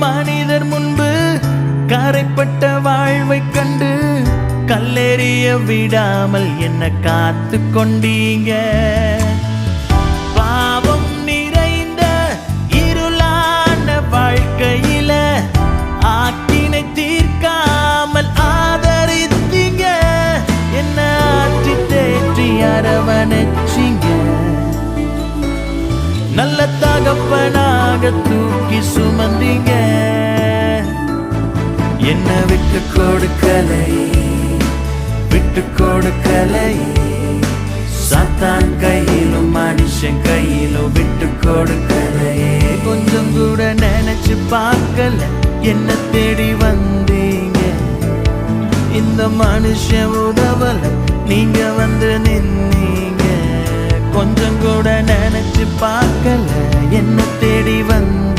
மனிதர் முன்பு கரைப்பட்ட வாழ்வை கண்டு கல்லெறிய விடாமல் என்ன காத்து கொண்டீங்க. பாவம் நிறைந்த இருளான வாழ்க்கையில ஆக்கினை தீர்க்காமல் ஆதரித்தீங்க. என்ன ஆற்றி தேற்றி அரவணைச்சிங்க. நல்ல தகப்பனாக தூக்கி சுமந்தீங்க. என்ன விட்டு கொடுக்கலை, விட்டு கொடுக்கலை. சாத்தான் கையிலும் மனுஷன் கையிலும் விட்டு கொடுக்கலை. கொஞ்சம் கூட நினைச்சு பார்க்கல என்ன தேடி வந்தீங்க. இந்த மனுஷன் உதவல நீங்க வந்து நின்னீங்க. கொஞ்சம் கூட நினைச்சு பார்க்கல என்ன தேடி வந்த